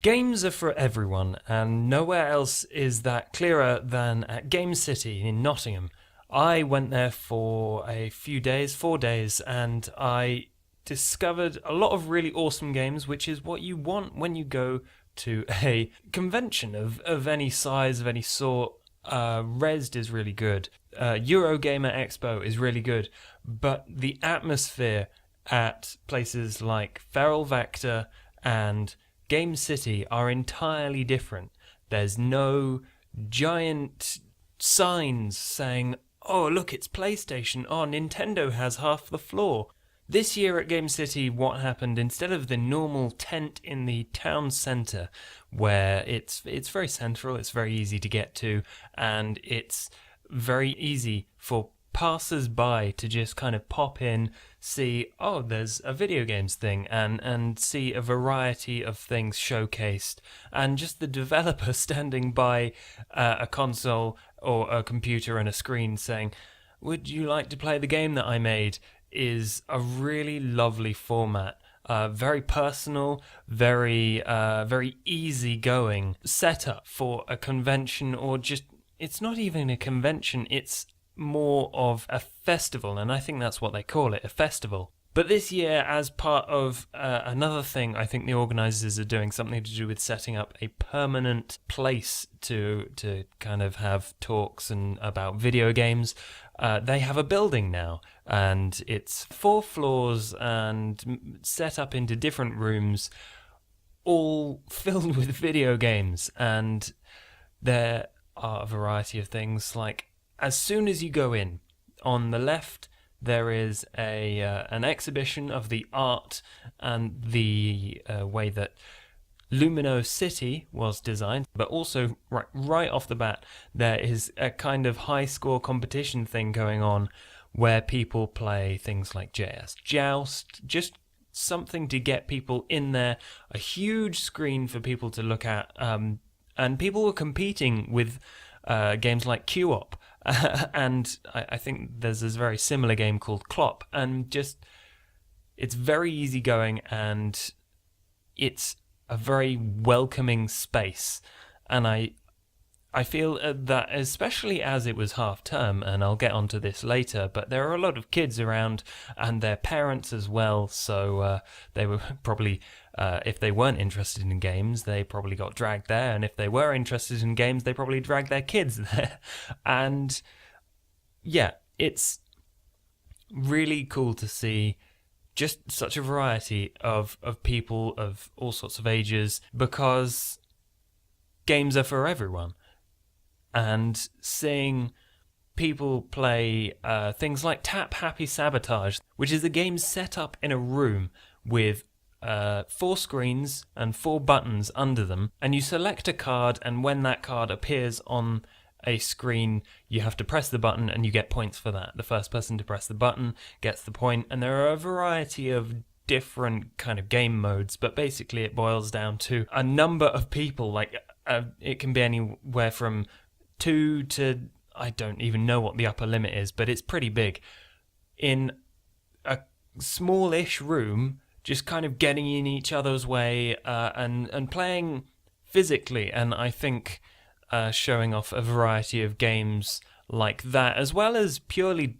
Games are for everyone, and nowhere else is that clearer than at GameCity in Nottingham. I went there for a few days, 4 days, and I discovered a lot of really awesome games, which is what you want when you go to a convention of any size, of any sort. Resd is really good. Eurogamer Expo is really good. But the atmosphere at places like Feral Vector and GameCity are entirely different. There's no giant signs saying, oh, look, it's PlayStation. Oh, Nintendo has half the floor. This year at GameCity, what happened, instead of the normal tent in the town centre, where it's very central, it's very easy to get to, and it's very easy for passers-by to just kind of pop in, see, oh, there's a video games thing, and see a variety of things showcased, and just the developer standing by a console or a computer and a screen saying, would you like to play the game that I made, is a really lovely format. Very personal, very easygoing setup for a convention, or just, it's not even a convention, it's more of a festival, and I think that's what they call it, a festival. But this year, as part of another thing, I think the organisers are doing something to do with setting up a permanent place to kind of have talks and about video games. They have a building now, and it's 4 floors and set up into different rooms, all filled with video games. And there are a variety of things, like as soon as you go in, on the left there is an exhibition of the art and the way that Lumino City was designed, but also right off the bat there is a kind of high score competition thing going on where people play things like JS Joust, just something to get people in there, a huge screen for people to look at, and people were competing with games like Q-Op. And I think there's this very similar game called Clop, and just it's very easygoing, and it's a very welcoming space. And I feel that, especially as it was half term, and I'll get onto this later, but there are a lot of kids around and their parents as well, so they were probably, if they weren't interested in games, they probably got dragged there, and if they were interested in games, they probably dragged their kids there. And yeah, it's really cool to see just such a variety of people of all sorts of ages, because games are for everyone. And seeing people play things like Tap Happy Sabotage, which is a game set up in a room with 4 screens and 4 buttons under them, and you select a card, and when that card appears on a screen, you have to press the button and you get points for that. The first person to press the button gets the point, and there are a variety of different kind of game modes, but basically it boils down to a number of people, like it can be anywhere from 2 to, I don't even know what the upper limit is, but it's pretty big, in a smallish room, just kind of getting in each other's way and playing physically. And I think showing off a variety of games like that, as well as purely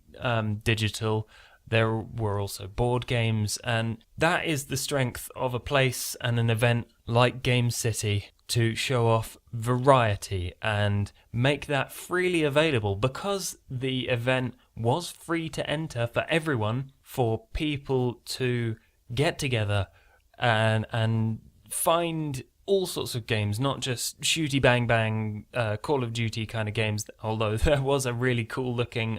digital. There were also board games, and that is the strength of a place and an event like GameCity, to show off variety and make that freely available, because the event was free to enter for everyone, for people to get together and find all sorts of games, not just shooty bang bang Call of Duty kind of games, although there was a really cool looking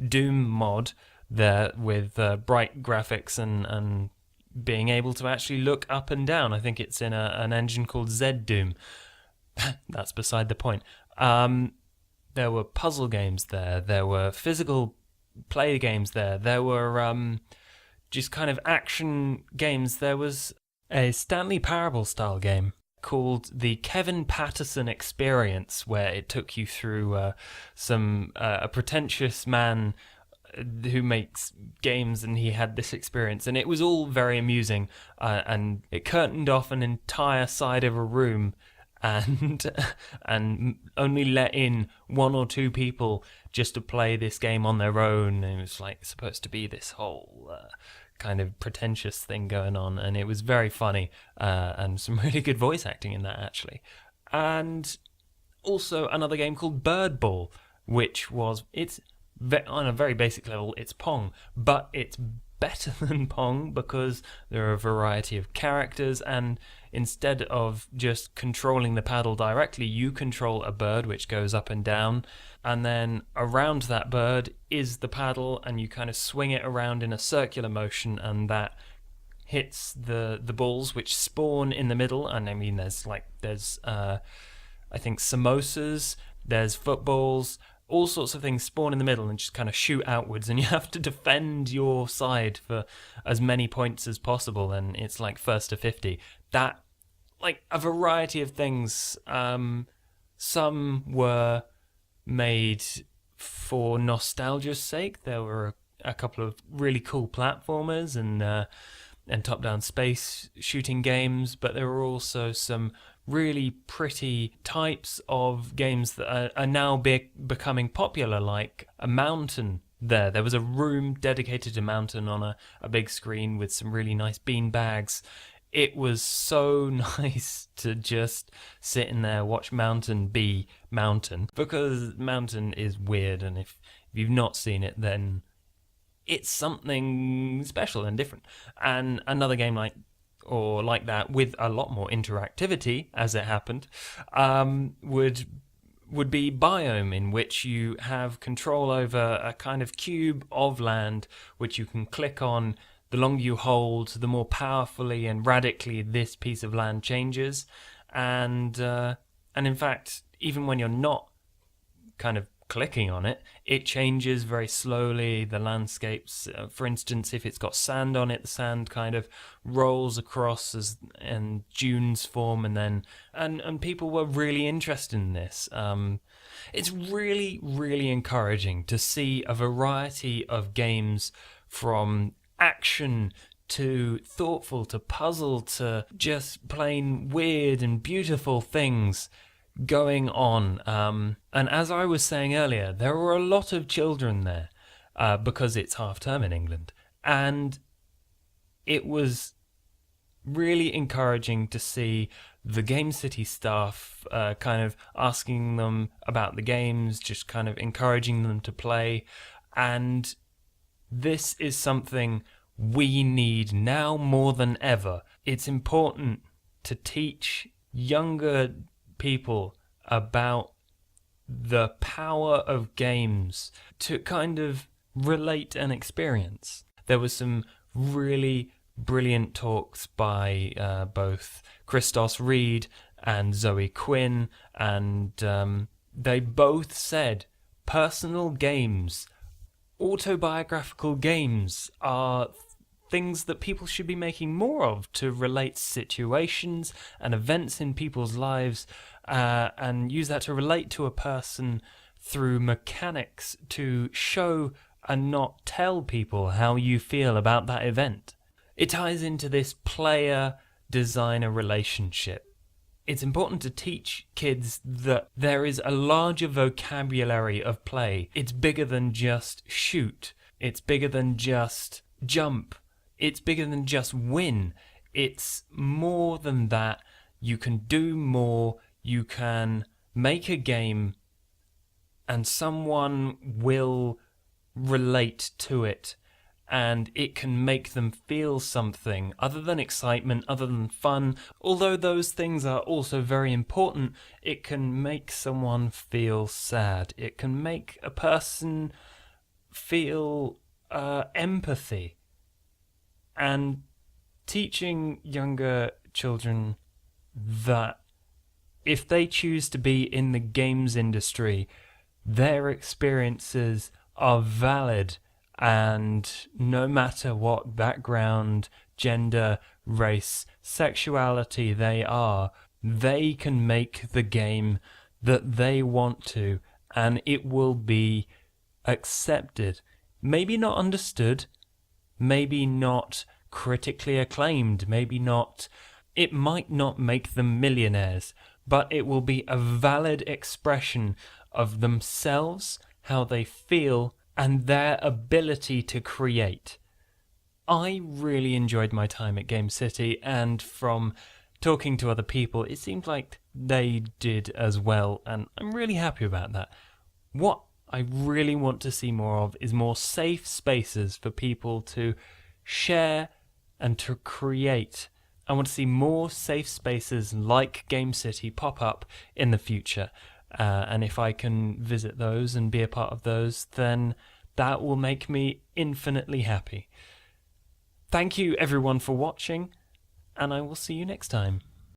Doom mod there with bright graphics and being able to actually look up and down. I think it's in an engine called Z-Doom. That's beside the point. There were puzzle games there. There were physical play games there. There were just kind of action games. There was a Stanley Parable style game called the Kevin Patterson Experience, where it took you through a pretentious man who makes games, and he had this experience, and it was all very amusing. And it curtained off an entire side of a room, and and only let in one or two people just to play this game on their own. And it was like supposed to be this whole kind of pretentious thing going on, and it was very funny, and some really good voice acting in that actually. And also another game called Bird Ball, which was on a very basic level, it's Pong, but it's better than Pong because there are a variety of characters, and instead of just controlling the paddle directly, you control a bird which goes up and down, and then around that bird is the paddle, and you kind of swing it around in a circular motion, and that hits the balls which spawn in the middle. And I mean, there's I think samosas, there's footballs, all sorts of things spawn in the middle and just kind of shoot outwards, and you have to defend your side for as many points as possible, and it's like first to 50. That, like, a variety of things. Some were made for nostalgia's sake. There were a couple of really cool platformers and top-down space shooting games, but there were also some really pretty types of games that are now becoming popular, like a mountain. There was a room dedicated to mountain on a big screen with some really nice bean bags. It was so nice to just sit in there, watch mountain be mountain, because mountain is weird, and if you've not seen it, then it's something special and different. And another game like that with a lot more interactivity, as it happened, would be Biome, in which you have control over a kind of cube of land which you can click on. The longer you hold, the more powerfully and radically this piece of land changes. And in fact, even when you're not kind of clicking on it, it changes very slowly. The landscapes, for instance, if it's got sand on it, the sand kind of rolls across and dunes form, and people were really interested in this. It's really, really encouraging to see a variety of games, from action to thoughtful to puzzle to just plain weird and beautiful things going on. And as I was saying earlier, there were a lot of children there because it's half term in England, and it was really encouraging to see the GameCity staff kind of asking them about the games, just kind of encouraging them to play. And this is something we need now more than ever. It's important to teach younger people about the power of games to kind of relate and experience. There was some really brilliant talks by both Christos Reed and Zoe Quinn, and they both said personal games, autobiographical games, are things that people should be making more of to relate situations and events in people's lives, and use that to relate to a person through mechanics to show and not tell people how you feel about that event. It ties into this player-designer relationship. It's important to teach kids that there is a larger vocabulary of play. It's bigger than just shoot. It's bigger than just jump. It's bigger than just win. It's more than that. You can do more. You can make a game and someone will relate to it, and it can make them feel something other than excitement, other than fun. Although those things are also very important, it can make someone feel sad. It can make a person feel empathy. And teaching younger children that if they choose to be in the games industry, their experiences are valid, and no matter what background, gender, race, sexuality they are, they can make the game that they want to, and it will be accepted. maybe not understood, maybe not critically acclaimed, it might not make them millionaires, but it will be a valid expression of themselves, how they feel, and their ability to create. I really enjoyed my time at GameCity, and from talking to other people, it seemed like they did as well, and I'm really happy about that. What I really want to see more of is more safe spaces for people to share and to create. I want to see more safe spaces like GameCity pop up in the future. And if I can visit those and be a part of those, then that will make me infinitely happy. Thank you everyone for watching, and I will see you next time.